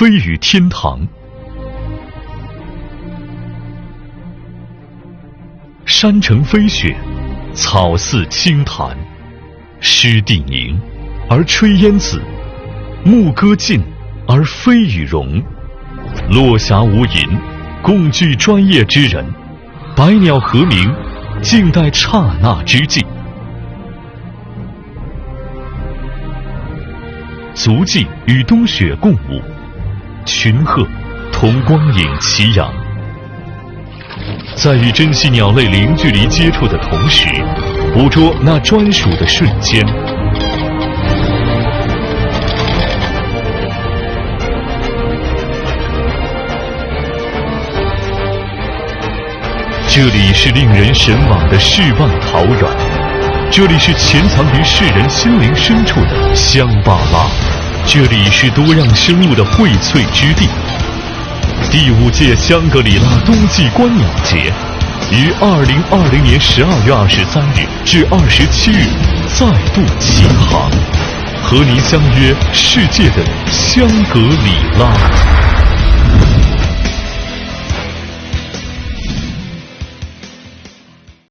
飞于天堂。山城飞雪，草似青檀，湿地凝，而炊烟紫；牧歌尽，而飞羽荣。落霞无垠，共聚专业之人；百鸟和鸣，静待刹那之际。足迹与冬雪共舞，群鹤同光影齐扬。在与珍稀鸟类零距离接触的同时，捕捉那专属的瞬间。这里是令人神往的世外桃源，这里是潜藏于世人心灵深处的香巴拉，这里是多样生物的荟萃之地。第5届香格里拉冬季观鸟节于2020年12月23日至27日再度启航，和您相约世界的香格里拉。